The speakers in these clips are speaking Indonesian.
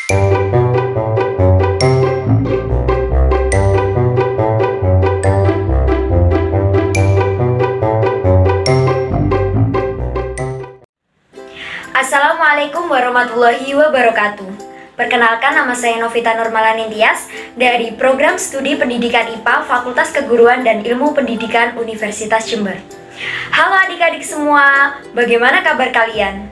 Assalamualaikum warahmatullahi wabarakatuh. Perkenalkan, nama saya Novita Nurmalani Tias dari Program Studi Pendidikan IPA Fakultas Keguruan dan Ilmu Pendidikan Universitas Jember. Halo adik-adik semua, bagaimana kabar kalian?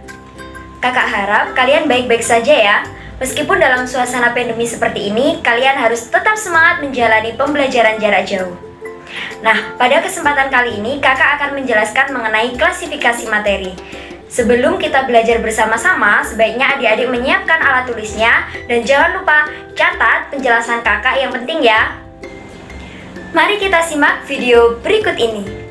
Kakak harap kalian baik-baik saja ya. Meskipun dalam suasana pandemi seperti ini, kalian harus tetap semangat menjalani pembelajaran jarak jauh. Nah, pada kesempatan kali ini kakak akan menjelaskan mengenai klasifikasi materi. Sebelum kita belajar bersama-sama, sebaiknya adik-adik menyiapkan alat tulisnya dan jangan lupa catat penjelasan kakak yang penting ya. Mari kita simak video berikut ini.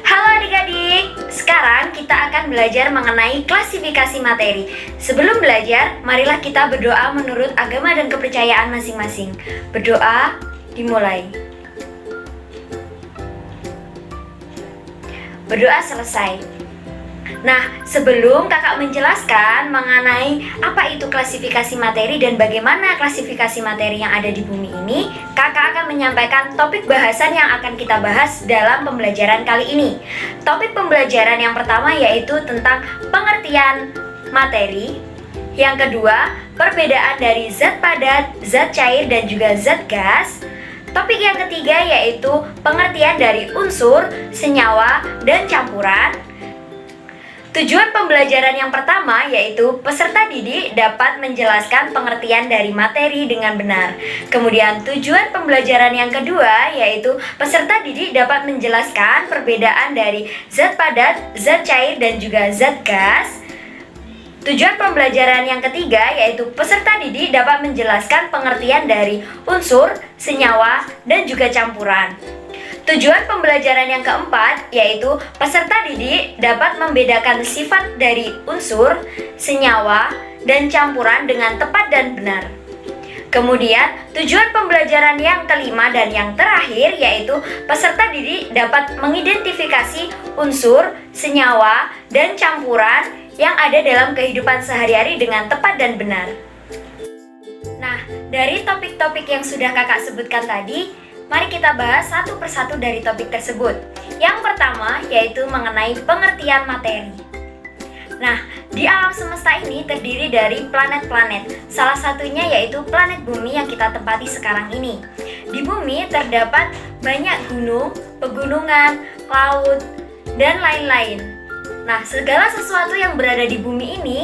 Halo adik-adik, sekarang kita akan belajar mengenai klasifikasi materi. Sebelum belajar, marilah kita berdoa menurut agama dan kepercayaan masing-masing. Berdoa dimulai. Berdoa selesai. Nah, sebelum kakak menjelaskan mengenai apa itu klasifikasi materi dan bagaimana klasifikasi materi yang ada di bumi ini, kakak akan menyampaikan topik bahasan yang akan kita bahas dalam pembelajaran kali ini. Topik pembelajaran yang pertama yaitu tentang pengertian materi. Yang kedua, perbedaan dari zat padat, zat cair, dan juga zat gas. Topik yang ketiga yaitu pengertian dari unsur, senyawa, dan campuran. Tujuan pembelajaran yang pertama yaitu peserta didik dapat menjelaskan pengertian dari materi dengan benar. Kemudian tujuan pembelajaran yang kedua yaitu peserta didik dapat menjelaskan perbedaan dari zat padat, zat cair, dan juga zat gas. Tujuan pembelajaran yang ketiga yaitu peserta didik dapat menjelaskan pengertian dari unsur, senyawa, dan juga campuran. Tujuan pembelajaran yang keempat yaitu peserta didik dapat membedakan sifat dari unsur, senyawa, dan campuran dengan tepat dan benar. Kemudian, tujuan pembelajaran yang kelima dan yang terakhir yaitu peserta didik dapat mengidentifikasi unsur, senyawa, dan campuran yang ada dalam kehidupan sehari-hari dengan tepat dan benar. Nah, dari topik-topik yang sudah kakak sebutkan tadi, mari kita bahas satu persatu dari topik tersebut. Yang pertama yaitu mengenai pengertian materi. Nah, di alam semesta ini terdiri dari planet-planet. Salah satunya yaitu planet bumi yang kita tempati sekarang ini. Di bumi terdapat banyak gunung, pegunungan, laut, dan lain-lain. Nah, segala sesuatu yang berada di bumi ini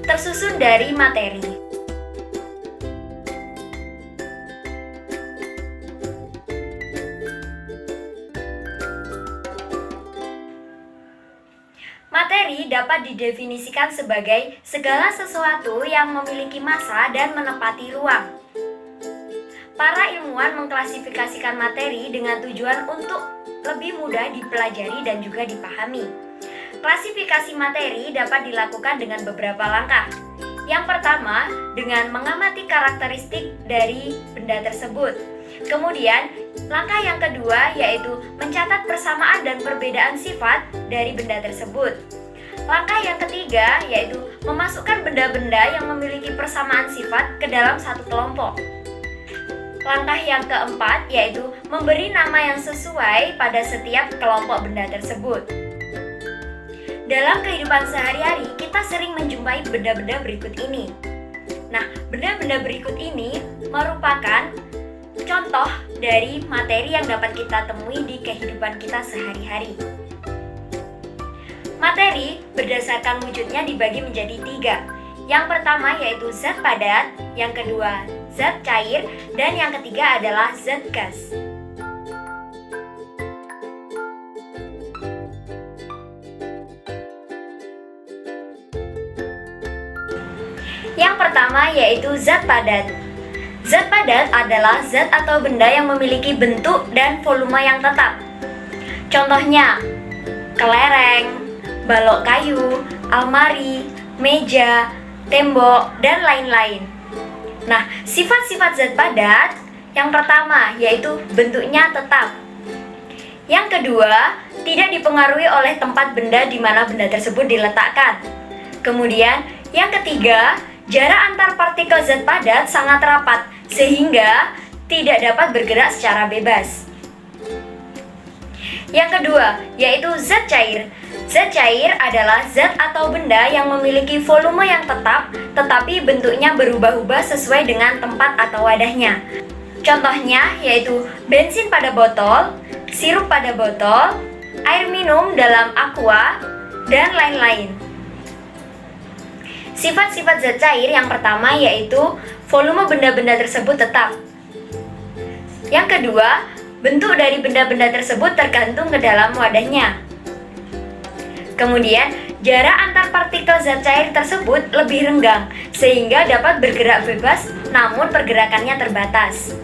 tersusun dari materi. Materi dapat didefinisikan sebagai segala sesuatu yang memiliki massa dan menempati ruang. Para ilmuwan mengklasifikasikan materi dengan tujuan untuk lebih mudah dipelajari dan juga dipahami. Klasifikasi materi dapat dilakukan dengan beberapa langkah. Yang pertama, dengan mengamati karakteristik dari benda tersebut. Kemudian, langkah yang kedua yaitu mencatat persamaan dan perbedaan sifat dari benda tersebut. Langkah yang ketiga yaitu memasukkan benda-benda yang memiliki persamaan sifat ke dalam satu kelompok. Langkah yang keempat yaitu memberi nama yang sesuai pada setiap kelompok benda tersebut. Dalam kehidupan sehari-hari, kita sering menjumpai benda-benda berikut ini. Nah, benda-benda berikut ini merupakan contoh dari materi yang dapat kita temui di kehidupan kita sehari-hari. Materi berdasarkan wujudnya dibagi menjadi 3. Yang pertama yaitu zat padat, yang kedua zat cair, dan yang ketiga adalah zat gas. Yang pertama yaitu zat padat. Zat padat adalah zat atau benda yang memiliki bentuk dan volume yang tetap. Contohnya, kelereng, balok kayu, almari, meja, tembok, dan lain-lain. Nah, sifat-sifat zat padat yang pertama yaitu bentuknya tetap. Yang kedua, tidak dipengaruhi oleh tempat benda di mana benda tersebut diletakkan. Kemudian, yang ketiga, Jarak antar partikel zat padat sangat rapat sehingga tidak dapat bergerak secara bebas. Yang kedua, yaitu zat cair. Zat cair adalah zat atau benda yang memiliki volume yang tetap, tetapi bentuknya berubah-ubah sesuai dengan tempat atau wadahnya. Contohnya yaitu bensin pada botol, sirup pada botol, air minum dalam aqua, dan lain-lain. Sifat-sifat zat cair yang pertama yaitu volume benda-benda tersebut tetap. Yang kedua, bentuk dari benda-benda tersebut tergantung ke dalam wadahnya. Kemudian, jarak antar partikel zat cair tersebut lebih renggang, sehingga dapat bergerak bebas namun pergerakannya terbatas.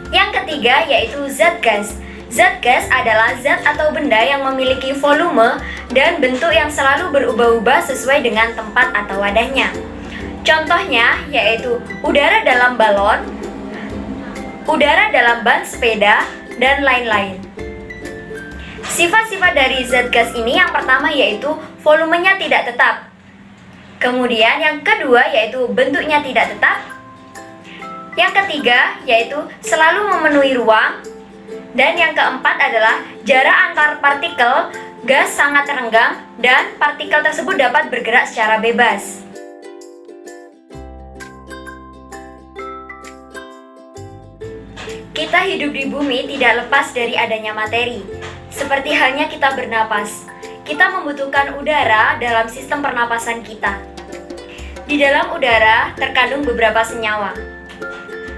Yang ketiga yaitu zat gas. Zat gas adalah zat atau benda yang memiliki volume dan bentuk yang selalu berubah-ubah sesuai dengan tempat atau wadahnya. Contohnya yaitu udara dalam balon, udara dalam ban sepeda, dan lain-lain. Sifat-sifat dari zat gas ini yang pertama yaitu volumenya tidak tetap. Kemudian yang kedua yaitu bentuknya tidak tetap. Yang ketiga yaitu selalu memenuhi ruang. Dan yang keempat adalah jarak antar partikel gas sangat renggang dan partikel tersebut dapat bergerak secara bebas. Kita hidup di bumi tidak lepas dari adanya materi. Seperti halnya kita bernapas, kita membutuhkan udara dalam sistem pernapasan kita. Di dalam udara terkandung beberapa senyawa.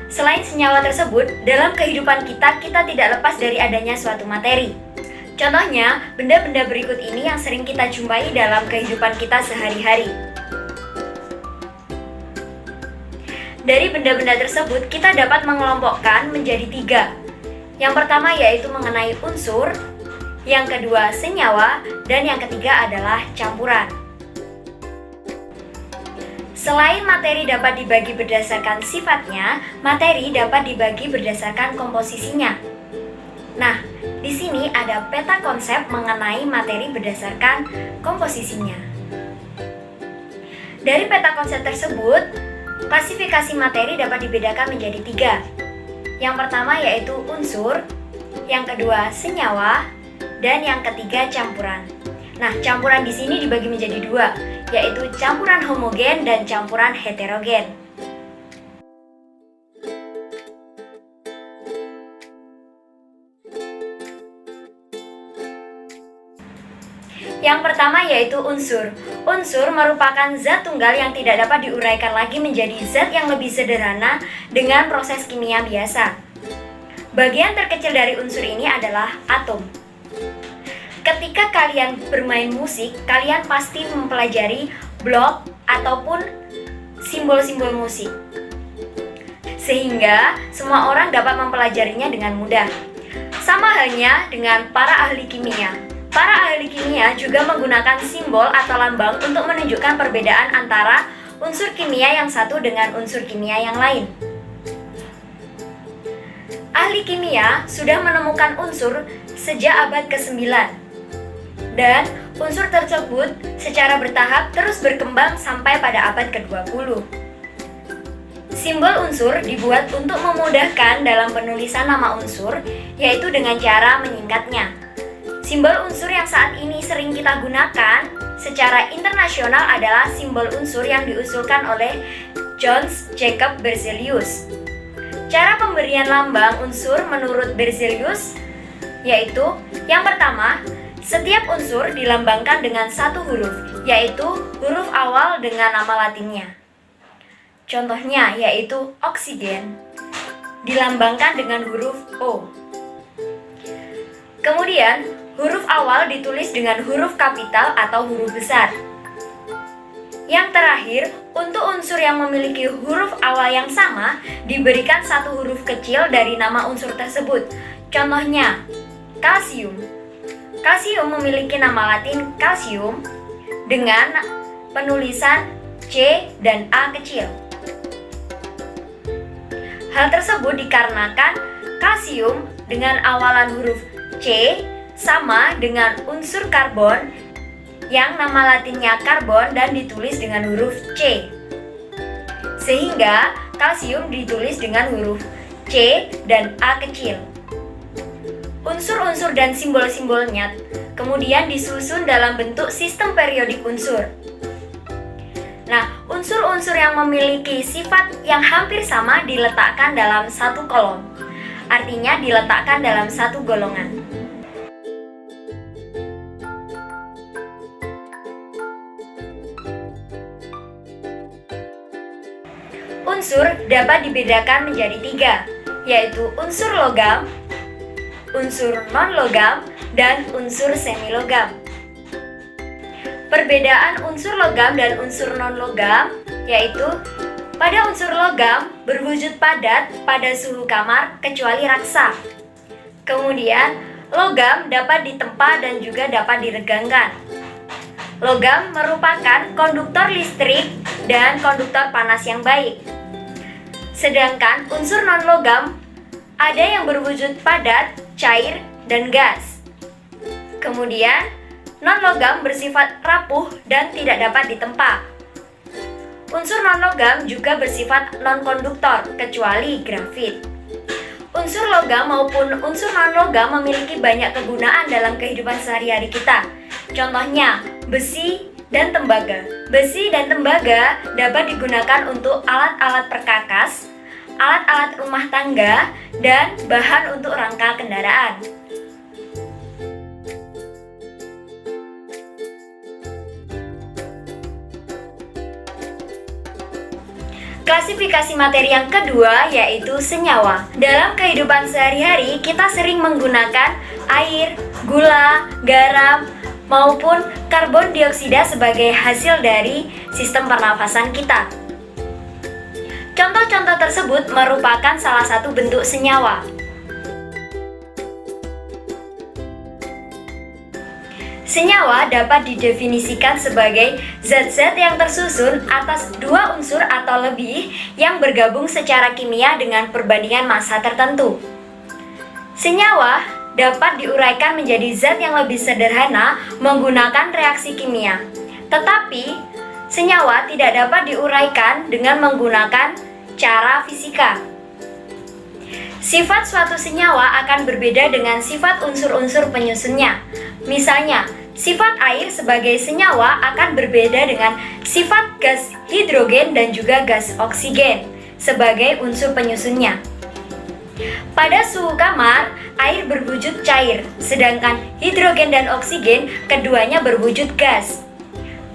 Selain senyawa tersebut, dalam kehidupan kita tidak lepas dari adanya suatu materi. Contohnya, benda-benda berikut ini yang sering kita jumpai dalam kehidupan kita sehari-hari. Dari benda-benda tersebut, kita dapat mengelompokkan menjadi 3. Yang pertama yaitu mengenai unsur, yang kedua senyawa, dan yang ketiga adalah campuran. Selain materi dapat dibagi berdasarkan sifatnya, materi dapat dibagi berdasarkan komposisinya. Nah, di sini ada peta konsep mengenai materi berdasarkan komposisinya. Dari peta konsep tersebut, klasifikasi materi dapat dibedakan menjadi 3. Yang pertama yaitu unsur, yang kedua senyawa, dan yang ketiga campuran. Nah, campuran di sini dibagi menjadi 2, yaitu campuran homogen dan campuran heterogen. Yang pertama yaitu unsur. Unsur merupakan zat tunggal yang tidak dapat diuraikan lagi menjadi zat yang lebih sederhana dengan proses kimia biasa. Bagian terkecil dari unsur ini adalah atom. Ketika kalian bermain musik, kalian pasti mempelajari blok ataupun simbol-simbol musik. Sehingga semua orang dapat mempelajarinya dengan mudah. Sama halnya dengan para ahli kimia. Para ahli kimia juga menggunakan simbol atau lambang untuk menunjukkan perbedaan antara unsur kimia yang satu dengan unsur kimia yang lain. Ahli kimia sudah menemukan unsur sejak abad ke-9. Dan unsur tersebut secara bertahap terus berkembang sampai pada abad ke-20. Simbol unsur dibuat untuk memudahkan dalam penulisan nama unsur, yaitu dengan cara menyingkatnya. Simbol unsur yang saat ini sering kita gunakan secara internasional adalah simbol unsur yang diusulkan oleh Jöns Jacob Berzelius. Cara pemberian lambang unsur menurut Berzelius yaitu yang pertama, setiap unsur dilambangkan dengan satu huruf, yaitu huruf awal dengan nama latinnya. Contohnya yaitu oksigen, dilambangkan dengan huruf O. Kemudian, huruf awal ditulis dengan huruf kapital atau huruf besar. Yang terakhir, untuk unsur yang memiliki huruf awal yang sama, diberikan satu huruf kecil dari nama unsur tersebut. Contohnya, kalsium. Kalsium memiliki nama latin calcium dengan penulisan C dan A kecil. Hal tersebut dikarenakan kalsium dengan awalan huruf C sama dengan unsur karbon yang nama latinnya karbon dan ditulis dengan huruf C. sehingga kalsium ditulis dengan huruf C dan A kecil. Unsur-unsur dan simbol-simbolnya kemudian disusun dalam bentuk sistem periodik unsur. Nah, unsur-unsur yang memiliki sifat yang hampir sama diletakkan dalam satu kolom. Artinya diletakkan dalam satu golongan. Unsur dapat dibedakan menjadi 3, yaitu unsur logam, unsur non-logam, dan unsur semi-logam. Perbedaan unsur logam dan unsur non-logam yaitu pada unsur logam berwujud padat pada suhu kamar kecuali raksa. Kemudian, logam dapat ditempa dan juga dapat diregangkan. Logam merupakan konduktor listrik dan konduktor panas yang baik. Sedangkan unsur non-logam ada yang berwujud padat, cair, dan gas. Kemudian, non-logam bersifat rapuh dan tidak dapat ditempa. Unsur non-logam juga bersifat non-konduktor, kecuali grafit. Unsur logam maupun unsur non-logam memiliki banyak kegunaan dalam kehidupan sehari-hari kita. Contohnya, besi dan tembaga. Besi dan tembaga dapat digunakan untuk alat-alat perkakas, alat-alat rumah tangga, dan bahan untuk rangka kendaraan. Klasifikasi materi yang kedua yaitu senyawa. Dalam kehidupan sehari-hari, kita sering menggunakan air, gula, garam, maupun karbon dioksida sebagai hasil dari sistem pernafasan kita. Contoh-contoh tersebut merupakan salah satu bentuk senyawa. Senyawa dapat didefinisikan sebagai zat-zat yang tersusun atas dua unsur atau lebih yang bergabung secara kimia dengan perbandingan massa tertentu. Senyawa dapat diuraikan menjadi zat yang lebih sederhana menggunakan reaksi kimia. Tetapi, senyawa tidak dapat diuraikan dengan menggunakan cara fisika. Sifat suatu senyawa akan berbeda dengan sifat unsur-unsur penyusunnya. Misalnya, sifat air sebagai senyawa akan berbeda dengan sifat gas hidrogen dan juga gas oksigen sebagai unsur penyusunnya. Pada suhu kamar, air berwujud cair, sedangkan hidrogen dan oksigen keduanya berwujud gas.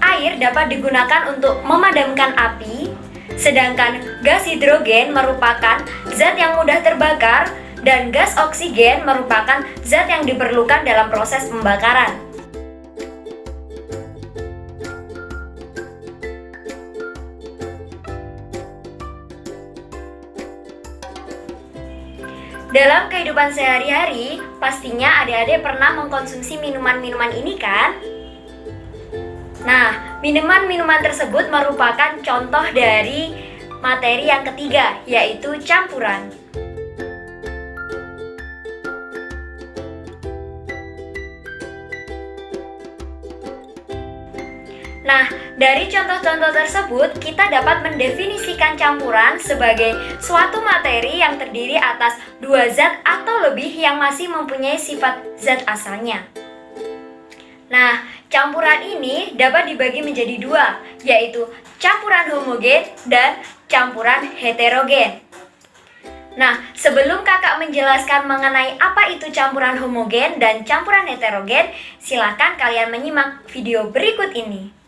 Air dapat digunakan untuk memadamkan api, sedangkan gas hidrogen merupakan zat yang mudah terbakar dan gas oksigen merupakan zat yang diperlukan dalam proses pembakaran. Dalam kehidupan sehari-hari, pastinya adik-adik pernah mengkonsumsi minuman-minuman ini kan? Nah, minuman-minuman tersebut merupakan contoh dari materi yang ketiga, yaitu campuran. Nah, dari contoh-contoh tersebut, kita dapat mendefinisikan campuran sebagai suatu materi yang terdiri atas dua zat atau lebih yang masih mempunyai sifat zat asalnya. Nah, campuran ini dapat dibagi menjadi dua, yaitu campuran homogen dan campuran heterogen. Nah, sebelum kakak menjelaskan mengenai apa itu campuran homogen dan campuran heterogen, silakan kalian menyimak video berikut ini.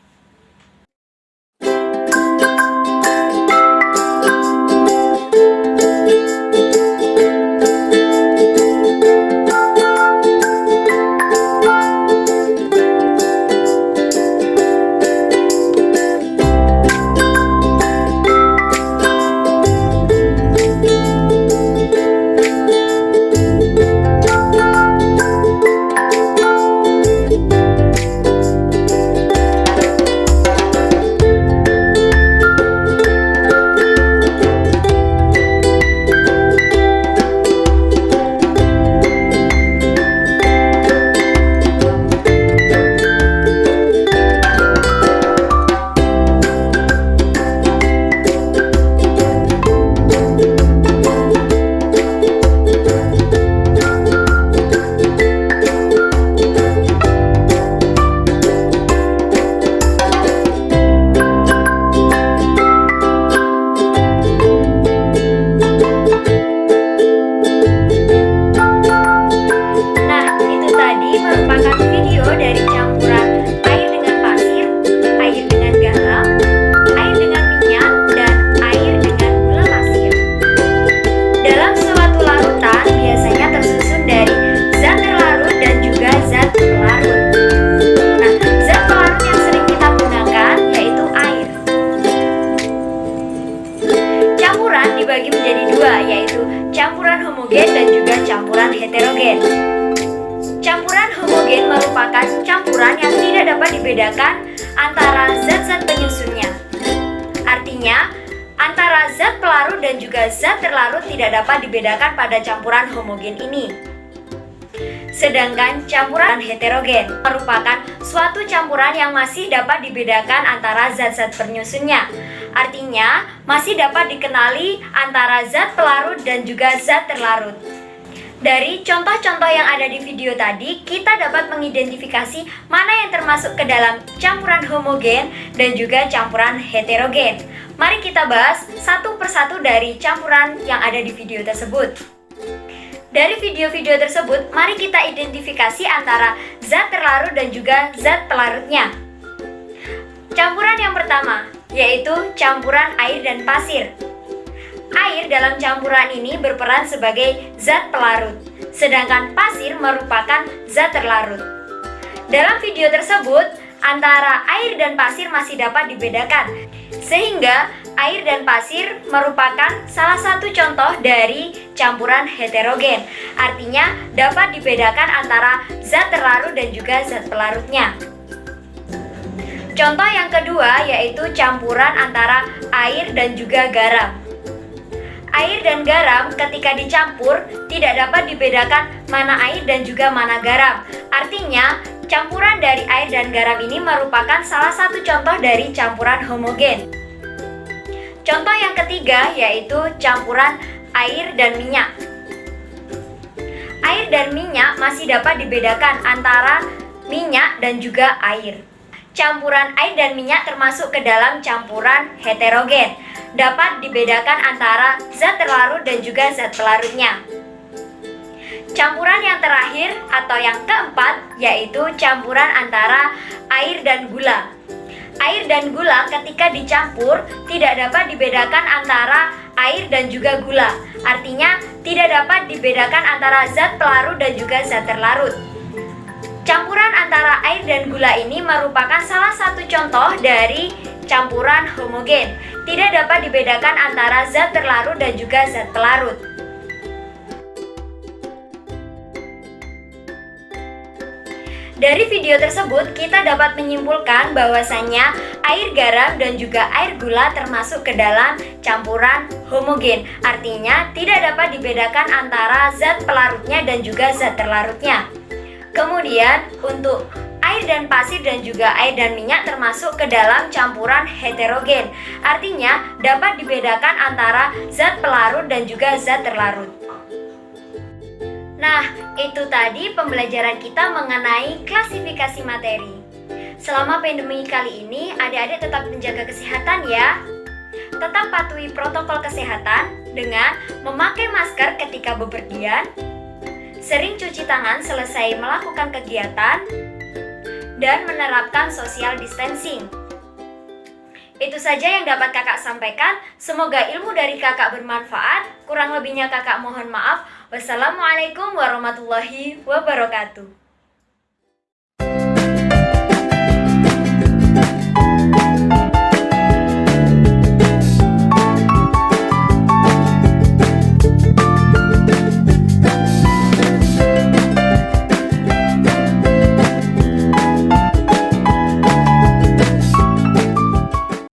dibagi menjadi dua, yaitu campuran homogen dan juga campuran heterogen. Campuran homogen merupakan campuran yang tidak dapat dibedakan antara zat-zat penyusunnya. Artinya, antara zat pelarut dan juga zat terlarut tidak dapat dibedakan pada campuran homogen ini. Sedangkan campuran heterogen merupakan suatu campuran yang masih dapat dibedakan antara zat-zat penyusunnya. Artinya, masih dapat dikenali antara zat pelarut dan juga zat terlarut. Dari contoh-contoh yang ada di video tadi, kita dapat mengidentifikasi mana yang termasuk ke dalam campuran homogen dan juga campuran heterogen. Mari kita bahas satu persatu dari campuran yang ada di video tersebut. Dari video-video tersebut, mari kita identifikasi antara zat terlarut dan juga zat pelarutnya. Campuran yang pertama, yaitu campuran air dan pasir. Air dalam campuran ini berperan sebagai zat pelarut, sedangkan pasir merupakan zat terlarut. Dalam video tersebut, antara air dan pasir masih dapat dibedakan, sehingga air dan pasir merupakan salah satu contoh dari campuran heterogen. Artinya, dapat dibedakan antara zat terlarut dan juga zat pelarutnya. Contoh yang kedua yaitu campuran antara air dan juga garam. Air dan garam ketika dicampur tidak dapat dibedakan mana air dan juga mana garam. Artinya, campuran dari air dan garam ini merupakan salah satu contoh dari campuran homogen. Contoh yang ketiga yaitu campuran air dan minyak. Air dan minyak masih dapat dibedakan antara minyak dan juga air. Campuran air dan minyak termasuk ke dalam campuran heterogen. Dapat dibedakan antara zat terlarut dan juga zat pelarutnya. Campuran yang terakhir atau yang keempat yaitu campuran antara air dan gula. Air dan gula ketika dicampur tidak dapat dibedakan antara air dan juga gula. Artinya tidak dapat dibedakan antara zat pelarut dan juga zat terlarut. Campuran antara air dan gula ini merupakan salah satu contoh dari campuran homogen. Tidak dapat dibedakan antara zat terlarut dan juga zat pelarut. Dari video tersebut, kita dapat menyimpulkan bahwasannya air garam dan juga air gula termasuk ke dalam campuran homogen. Artinya, tidak dapat dibedakan antara zat pelarutnya dan juga zat terlarutnya. Kemudian, untuk air dan pasir dan juga air dan minyak termasuk ke dalam campuran heterogen. Artinya, dapat dibedakan antara zat pelarut dan juga zat terlarut. Nah, itu tadi pembelajaran kita mengenai klasifikasi materi. Selama pandemi kali ini, adik-adik tetap menjaga kesehatan ya. Tetap patuhi protokol kesehatan dengan memakai masker ketika bepergian, sering cuci tangan selesai melakukan kegiatan, dan menerapkan social distancing. Itu saja yang dapat kakak sampaikan. Semoga ilmu dari kakak bermanfaat. Kurang lebihnya kakak mohon maaf. Wassalamualaikum warahmatullahi wabarakatuh.